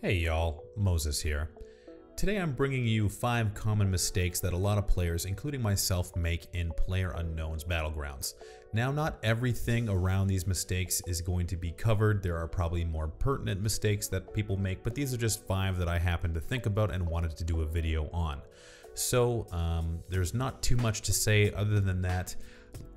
Hey y'all, Moses here. Today I'm bringing you 5 common mistakes that a lot of players, including myself, make in Playerunknowns Battlegrounds. Now, not everything around these mistakes is going to be covered. There are probably more pertinent mistakes that people make, but these are just 5 that I happened to think about and wanted to do a video on. So there's not too much to say other than that.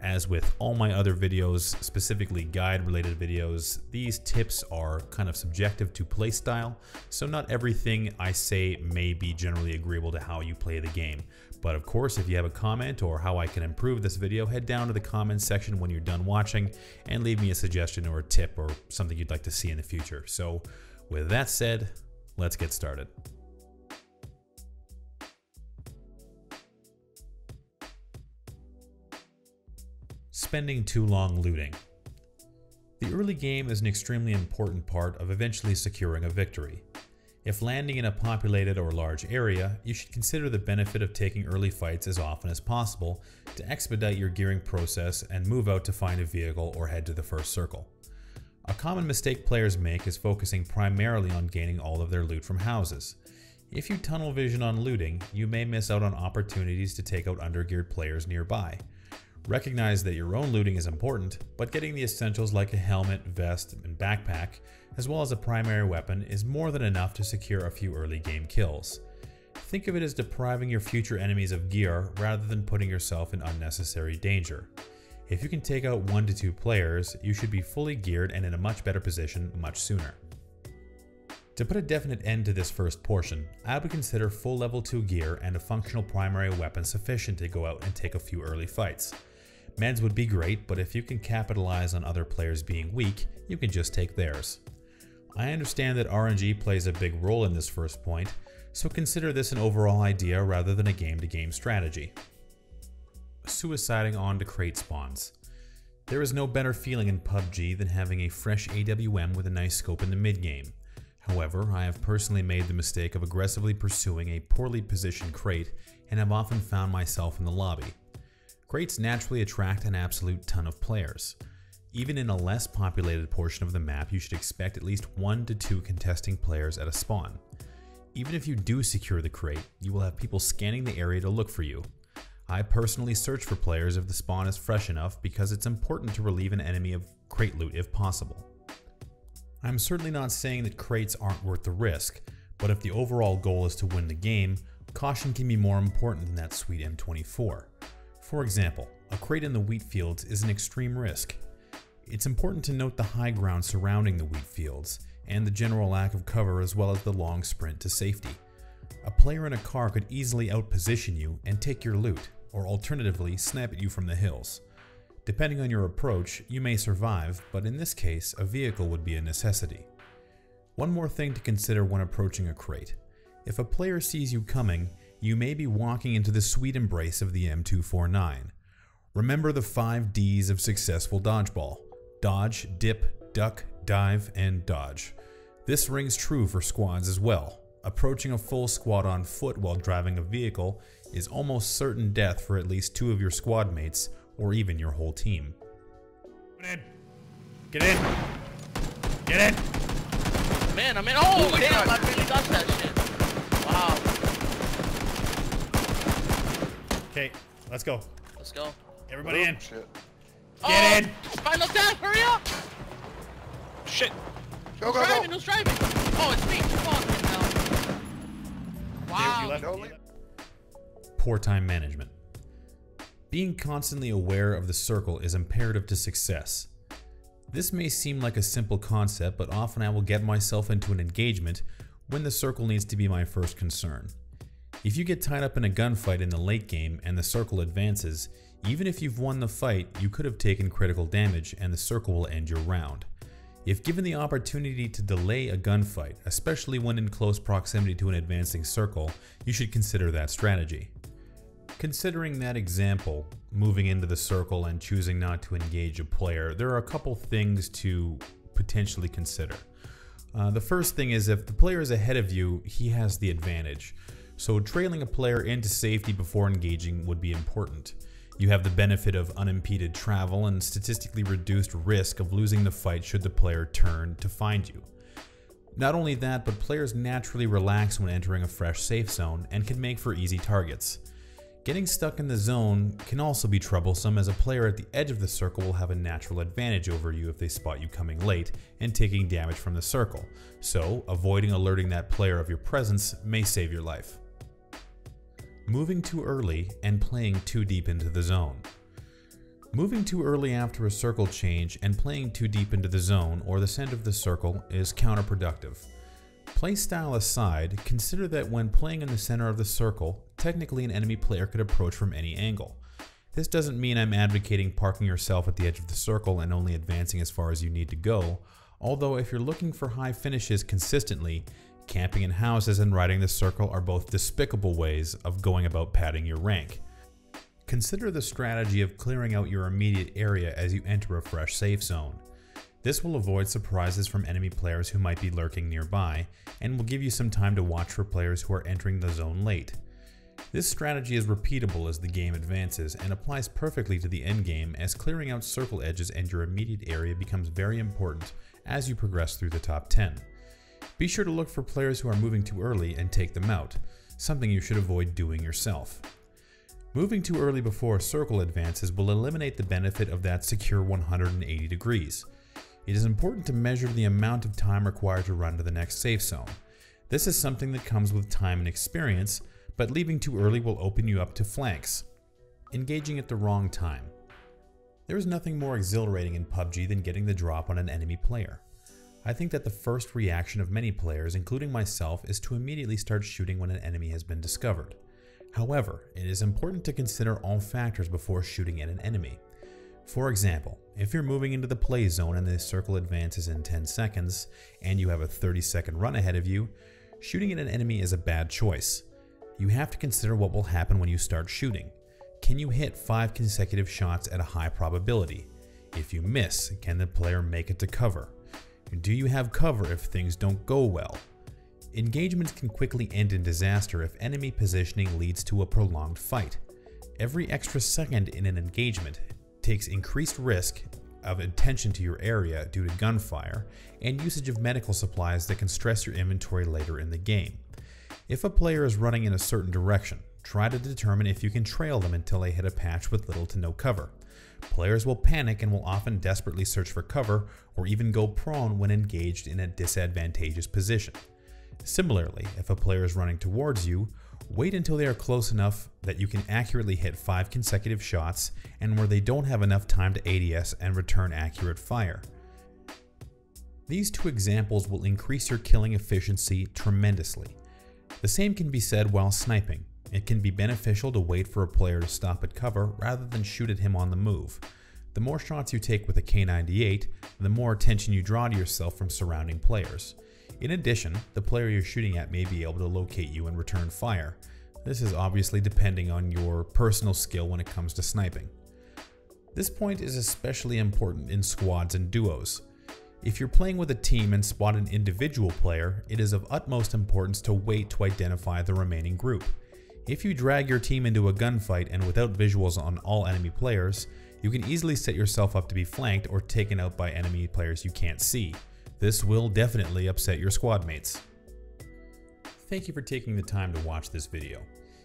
As with all my other videos, specifically guide-related videos, these tips are kind of subjective to playstyle, so not everything I say may be generally agreeable to how you play the game. But of course, if you have a comment or how I can improve this video, head down to the comments section when you're done watching and leave me a suggestion or a tip or something you'd like to see in the future. So with that said, let's get started. Spending too long looting. The early game is an extremely important part of eventually securing a victory. If landing in a populated or large area, you should consider the benefit of taking early fights as often as possible to expedite your gearing process and move out to find a vehicle or head to the first circle. A common mistake players make is focusing primarily on gaining all of their loot from houses. If you tunnel vision on looting, you may miss out on opportunities to take out undergeared players nearby. Recognize that your own looting is important, but getting the essentials like a helmet, vest, and backpack, as well as a primary weapon, is more than enough to secure a few early game kills. Think of it as depriving your future enemies of gear rather than putting yourself in unnecessary danger. If you can take out 1 to 2 players, you should be fully geared and in a much better position much sooner. To put a definite end to this first portion, I would consider full level 2 gear and a functional primary weapon sufficient to go out and take a few early fights. Meds would be great, but if you can capitalize on other players being weak, you can just take theirs. I understand that RNG plays a big role in this first point, so consider this an overall idea rather than a game-to-game strategy. Suiciding onto crate spawns. There is no better feeling in PUBG than having a fresh AWM with a nice scope in the mid-game. However, I have personally made the mistake of aggressively pursuing a poorly positioned crate and have often found myself in the lobby. Crates naturally attract an absolute ton of players. Even in a less populated portion of the map, you should expect at least 1 to 2 contesting players at a spawn. Even if you do secure the crate, you will have people scanning the area to look for you. I personally search for players if the spawn is fresh enough because it's important to relieve an enemy of crate loot if possible. I'm certainly not saying that crates aren't worth the risk, but if the overall goal is to win the game, caution can be more important than that sweet M24. For example, a crate in the wheat fields is an extreme risk. It's important to note the high ground surrounding the wheat fields and the general lack of cover as well as the long sprint to safety. A player in a car could easily outposition you and take your loot, or alternatively snipe at you from the hills. Depending on your approach, you may survive, but in this case, a vehicle would be a necessity. One more thing to consider when approaching a crate. If a player sees you coming, you may be walking into the sweet embrace of the M249. Remember the 5 Ds of successful dodgeball: dodge, dip, duck, dive, and dodge. This rings true for squads as well. Approaching a full squad on foot while driving a vehicle is almost certain death for at least 2 of your squad mates, or even your whole team. Get in! Get in! Get in! Man, I'm in. Oh, damn, I really got that shit. Wow. Okay, let's go. Let's go. Everybody in. Shit. Get in! Final death, hurry up! Shit! Go, Who's go, driving? go! Who's driving? Oh, it's me. Come on, now. Wow. You left. Don't leave. Poor time management. Being constantly aware of the circle is imperative to success. This may seem like a simple concept, but often I will get myself into an engagement when the circle needs to be my first concern. If you get tied up in a gunfight in the late game and the circle advances, even if you've won the fight, you could have taken critical damage and the circle will end your round. If given the opportunity to delay a gunfight, especially when in close proximity to an advancing circle, you should consider that strategy. Considering that example, moving into the circle and choosing not to engage a player, there are a couple things to potentially consider. The first thing is if the player is ahead of you, he has the advantage. So trailing a player into safety before engaging would be important. You have the benefit of unimpeded travel and statistically reduced risk of losing the fight should the player turn to find you. Not only that, but players naturally relax when entering a fresh safe zone and can make for easy targets. Getting stuck in the zone can also be troublesome, as a player at the edge of the circle will have a natural advantage over you if they spot you coming late and taking damage from the circle, so avoiding alerting that player of your presence may save your life. Moving too early and playing too deep into the zone. Moving too early after a circle change and playing too deep into the zone or the center of the circle is counterproductive. Play style aside, consider that when playing in the center of the circle, technically an enemy player could approach from any angle. This doesn't mean I'm advocating parking yourself at the edge of the circle and only advancing as far as you need to go, although if you're looking for high finishes consistently, camping in houses and riding the circle are both despicable ways of going about padding your rank. Consider the strategy of clearing out your immediate area as you enter a fresh safe zone. This will avoid surprises from enemy players who might be lurking nearby, and will give you some time to watch for players who are entering the zone late. This strategy is repeatable as the game advances and applies perfectly to the endgame, as clearing out circle edges and your immediate area becomes very important as you progress through the top 10. Be sure to look for players who are moving too early and take them out, something you should avoid doing yourself. Moving too early before a circle advances will eliminate the benefit of that secure 180 degrees. It is important to measure the amount of time required to run to the next safe zone. This is something that comes with time and experience, but leaving too early will open you up to flanks. Engaging at the wrong time. There is nothing more exhilarating in PUBG than getting the drop on an enemy player. I think that the first reaction of many players, including myself, is to immediately start shooting when an enemy has been discovered. However, it is important to consider all factors before shooting at an enemy. For example, if you're moving into the play zone and the circle advances in 10 seconds, and you have a 30-second run ahead of you, shooting at an enemy is a bad choice. You have to consider what will happen when you start shooting. Can you hit 5 consecutive shots at a high probability? If you miss, can the player make it to cover? Do you have cover if things don't go well? Engagements can quickly end in disaster if enemy positioning leads to a prolonged fight. Every extra second in an engagement takes increased risk of attention to your area due to gunfire and usage of medical supplies that can stress your inventory later in the game. If a player is running in a certain direction, try to determine if you can trail them until they hit a patch with little to no cover. Players will panic and will often desperately search for cover or even go prone when engaged in a disadvantageous position. Similarly, if a player is running towards you, wait until they are close enough that you can accurately hit 5 consecutive shots and where they don't have enough time to ADS and return accurate fire. These two examples will increase your killing efficiency tremendously. The same can be said while sniping. It can be beneficial to wait for a player to stop at cover rather than shoot at him on the move. The more shots you take with a K98, the more attention you draw to yourself from surrounding players. In addition, the player you're shooting at may be able to locate you and return fire. This is obviously depending on your personal skill when it comes to sniping. This point is especially important in squads and duos. If you're playing with a team and spot an individual player, it is of utmost importance to wait to identify the remaining group. If you drag your team into a gunfight and without visuals on all enemy players, you can easily set yourself up to be flanked or taken out by enemy players you can't see. This will definitely upset your squad mates. Thank you for taking the time to watch this video.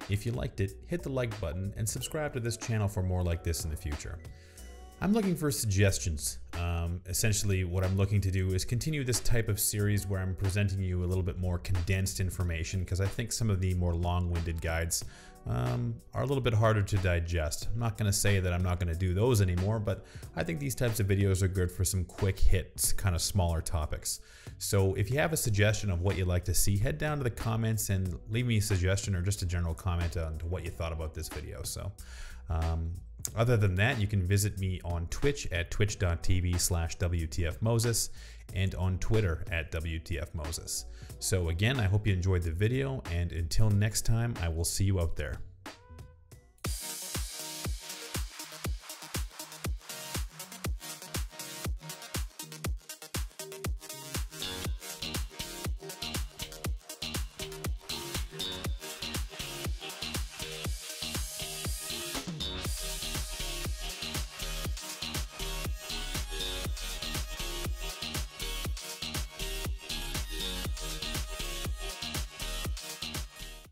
If you liked it, hit the like button and subscribe to this channel for more like this in the future. I'm looking for suggestions. Essentially what I'm looking to do is continue this type of series where I'm presenting you a little bit more condensed information, because I think some of the more long-winded guides are a little bit harder to digest. I'm not going to say that I'm not going to do those anymore, but I think these types of videos are good for some quick hits, kind of smaller topics. So if you have a suggestion of what you'd like to see, head down to the comments and leave me a suggestion or just a general comment on what you thought about this video. So other than that, you can visit me on Twitch at twitch.tv/wtfmoses and on Twitter at wtfmoses. So again, I hope you enjoyed the video, and until next time, I will see you out there.